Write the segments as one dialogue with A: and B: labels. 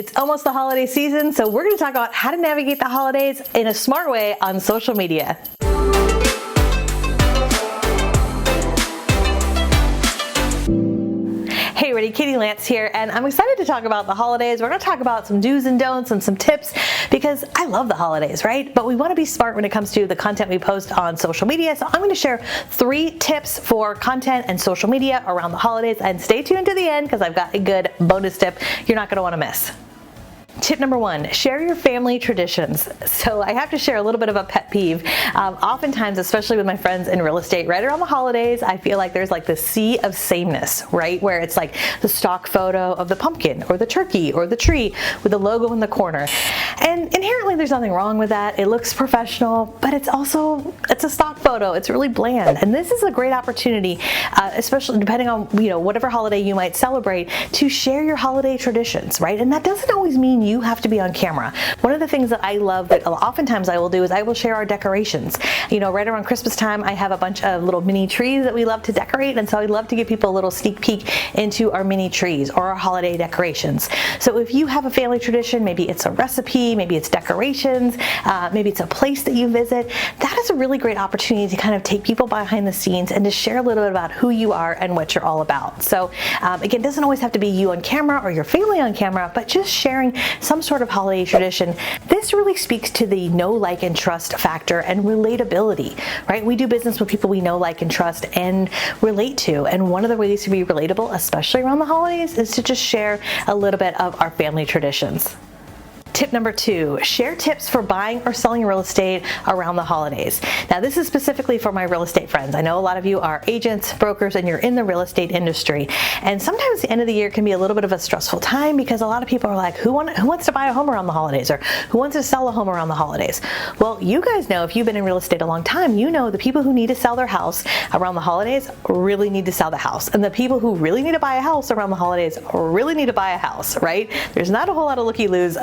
A: It's almost the holiday season, so we're going to talk about how to navigate the holidays in a smart way on social media. Hey everybody, Katie Lance here, and I'm excited to talk about the holidays. We're going to talk about some do's and don'ts and some tips because I love the holidays, right? But we want to be smart when it comes to the content we post on social media. So I'm going to share 3 tips for content and social media around the holidays, and stay tuned to the end because I've got a good bonus tip you're not going to want to miss. Tip number 1, share your family traditions. So I have to share a little bit of a pet peeve. Oftentimes, especially with my friends in real estate, right around the holidays, I feel like there's like this sea of sameness, right? Where it's like the stock photo of the pumpkin or the turkey or the tree with the logo in the corner. And inherently there's nothing wrong with that. It looks professional, but it's a stock photo. It's really bland. And this is a great opportunity, especially depending on, whatever holiday you might celebrate, to share your holiday traditions, right? And that doesn't always mean you have to be on camera. One of the things that I love that oftentimes I will do is I will share our decorations. Right around Christmas time, I have a bunch of little mini trees that we love to decorate, and so I'd love to give people a little sneak peek into our mini trees or our holiday decorations. So if you have a family tradition, maybe it's a recipe, maybe it's decorations, maybe it's a place that you visit, that is a really great opportunity to kind of take people behind the scenes and to share a little bit about who you are and what you're all about. So again, it doesn't always have to be you on camera or your family on camera, but just sharing some sort of holiday tradition. This really speaks to the know, like, and trust factor and relatability, right? We do business with people we know, like, and trust and relate to. And one of the ways to be relatable, especially around the holidays, is to just share a little bit of our family traditions. Tip number 2, share tips for buying or selling real estate around the holidays. Now, this is specifically for my real estate friends. I know a lot of you are agents, brokers, and you're in the real estate industry. And sometimes the end of the year can be a little bit of a stressful time because a lot of people are like, who wants to buy a home around the holidays, or who wants to sell a home around the holidays? Well, you guys know, if you've been in real estate a long time, you know the people who need to sell their house around the holidays really need to sell the house. And the people who really need to buy a house around the holidays really need to buy a house, right? There's not a whole lot of looky-loos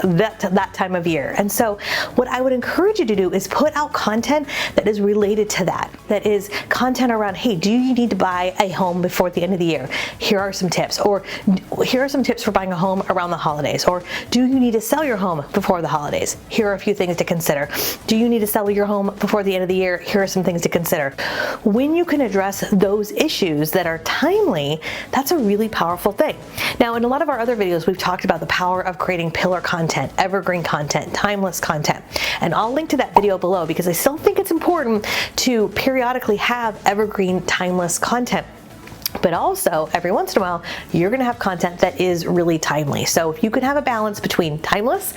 A: that time of year. And so what I would encourage you to do is put out content that is related to that. That is content around, hey, do you need to buy a home before the end of the year? Here are some tips. Or here are some tips for buying a home around the holidays. Or do you need to sell your home before the holidays? Here are a few things to consider. Do you need to sell your home before the end of the year? Here are some things to consider. When you can address those issues that are timely, that's a really powerful thing. Now, in a lot of our other videos, we've talked about the power of creating pillar content, evergreen content, timeless content. And I'll link to that video below because I still think it's important to periodically have evergreen, timeless content. But also, every once in a while, you're going to have content that is really timely. So if you can have a balance between timeless,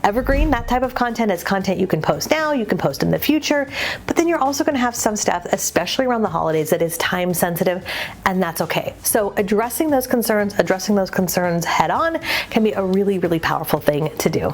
A: evergreen, that type of content is content you can post now, you can post in the future, but then you're also going to have some stuff, especially around the holidays, that is time sensitive, and that's okay. So addressing those concerns head on can be a really, really powerful thing to do.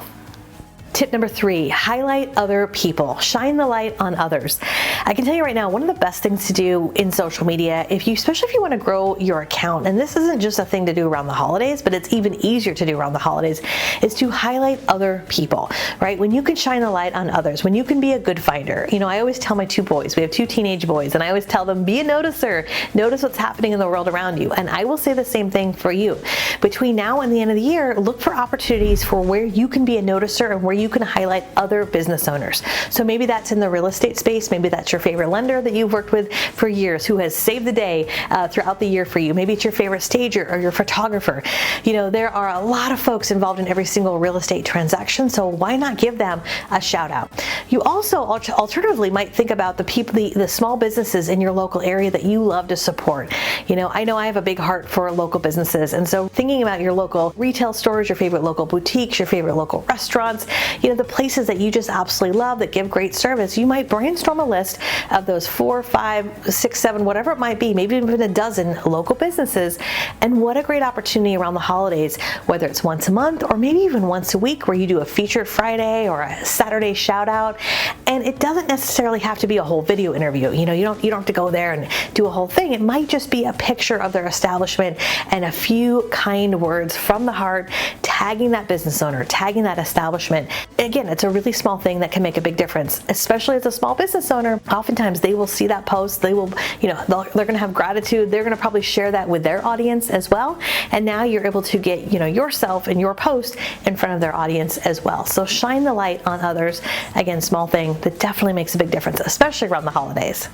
A: Tip number 3, highlight other people. Shine the light on others. I can tell you right now, one of the best things to do in social media, especially if you want to grow your account, and this isn't just a thing to do around the holidays, but it's even easier to do around the holidays, is to highlight other people, right? When you can shine the light on others, when you can be a good finder. I always tell my 2 boys, we have 2 teenage boys, and I always tell them, be a noticer. Notice what's happening in the world around you. And I will say the same thing for you. Between now and the end of the year, look for opportunities for where you can be a noticer and where you can highlight other business owners. So maybe that's in the real estate space. Maybe that's your favorite lender that you've worked with for years who has saved the day throughout the year for you. Maybe it's your favorite stager or your photographer. There are a lot of folks involved in every single real estate transaction, so why not give them a shout out? You also alternatively might think about the people, the small businesses in your local area that you love to support. I know I have a big heart for local businesses, and so thinking about your local retail stores, your favorite local boutiques, your favorite local restaurants, the places that you just absolutely love that give great service, you might brainstorm a list of those 4, 5, 6, 7, whatever it might be, maybe even a dozen local businesses. And what a great opportunity around the holidays, whether it's once a month or maybe even once a week, where you do a featured Friday or a Saturday shout out. And it doesn't necessarily have to be a whole video interview. You don't have to go there and do a whole thing. It might just be a picture of their establishment and a few kind words from the heart, tagging that business owner, tagging that establishment. Again, it's a really small thing that can make a big difference, especially as a small business owner. Oftentimes they will see that post, they will, they're going to have gratitude. They're going to probably share that with their audience as well. And now you're able to get, yourself and your post in front of their audience as well. So shine the light on others. Again, small thing that definitely makes a big difference, especially around the holidays.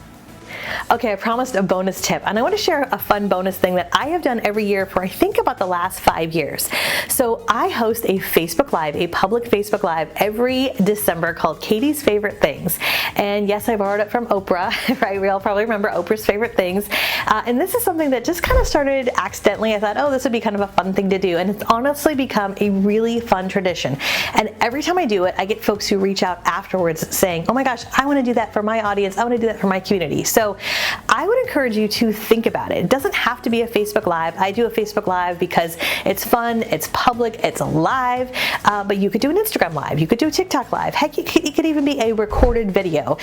A: Okay, I promised a bonus tip, and I want to share a fun bonus thing that I have done every year for I think about the last 5 years. So I host a Facebook Live, a public Facebook Live every December called Katie's Favorite Things. And yes, I borrowed it from Oprah, right? We all probably remember Oprah's Favorite Things. And this is something that just kind of started accidentally. I thought, oh, this would be kind of a fun thing to do. And it's honestly become a really fun tradition. And every time I do it, I get folks who reach out afterwards saying, oh my gosh, I want to do that for my audience. I want to do that for my community. So I would encourage you to think about it. It doesn't have to be a Facebook Live. I do a Facebook Live because it's fun, it's public, it's live, but you could do an Instagram Live, you could do a TikTok Live, heck, it could even be a recorded video.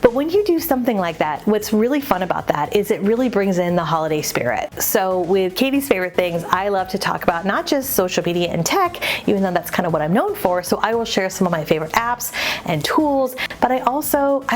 A: But when you do something like that, what's really fun about that is it really brings in the holiday spirit. So with Katie's Favorite Things, I love to talk about not just social media and tech, even though that's kind of what I'm known for, so I will share some of my favorite apps and tools, but I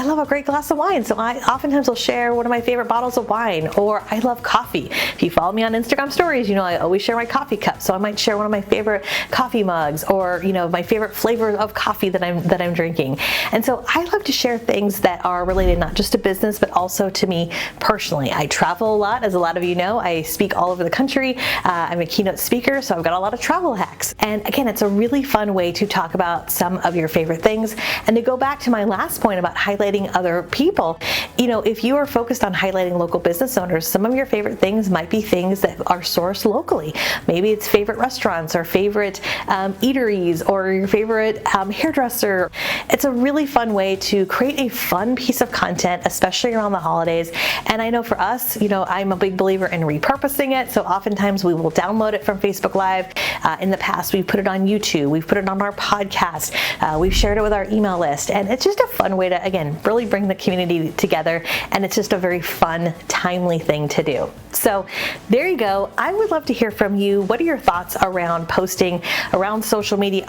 A: love a great glass of wine, so I oftentimes will share one of my favorite bottles of wine, or I love coffee. If you follow me on Instagram stories, I always share my coffee cup, so I might share one of my favorite coffee mugs, or my favorite flavor of coffee that I'm drinking. And so I love to share things that are related not just to business, but also to me personally. I travel a lot, as a lot of you know. I speak all over the country. I'm a keynote speaker, so I've got a lot of travel hacks. And again, it's a really fun way to talk about some of your favorite things. And to go back to my last point about highlighting other people, if you are focused on highlighting local business owners, some of your favorite things might be things that are sourced locally. Maybe it's favorite restaurants or favorite eateries or your favorite hairdresser. It's a really fun way to create a fun piece of content, especially around the holidays. And I know for us, I'm a big believer in repurposing it. So oftentimes we will download it from Facebook Live. In the past, we've put it on YouTube. We've put it on our podcast. We've shared it with our email list. And it's just a fun way to, again, really bring the community together. And it's just a very fun, timely thing to do. So there you go. I would love to hear from you. What are your thoughts around posting around social media,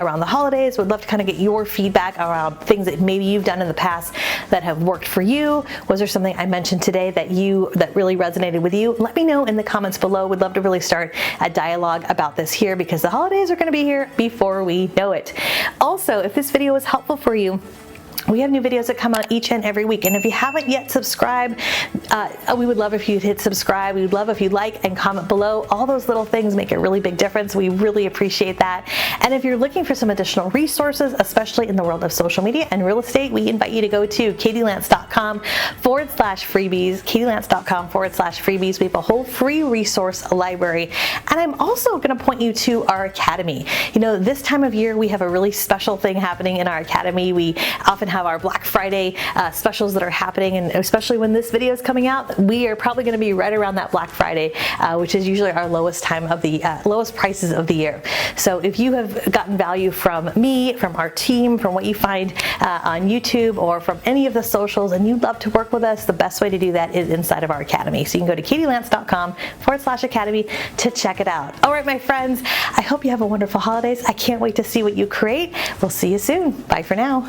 A: around the holidays? Would love to kind of get your feedback around things that maybe you've done in the past that have worked for you. Was there something I mentioned today that really resonated with you? Let me know in the comments below. We'd love to really start a dialogue about this here, because the holidays are going to be here before we know it. Also, if this video was helpful for you, we have new videos that come out each and every week. And if you haven't yet subscribed, we would love if you'd hit subscribe. We would love if you'd like and comment below. All those little things make a really big difference. We really appreciate that. And if you're looking for some additional resources, especially in the world of social media and real estate, we invite you to go to katielance.com/freebies, katielance.com/freebies. We have a whole free resource library. And I'm also going to point you to our academy. This time of year, we have a really special thing happening in our academy. We often have our Black Friday specials that are happening, and especially when this video is coming out, we are probably going to be right around that Black Friday, which is usually our lowest time of the lowest prices of the year. So if you have gotten value from me, from our team, from what you find on YouTube or from any of the socials, and you'd love to work with us, the best way to do that is inside of our academy. So you can go to katielance.com/academy to check it out. All right, my friends, I hope you have a wonderful holidays. I can't wait to see what you create. We'll see you soon. Bye for now.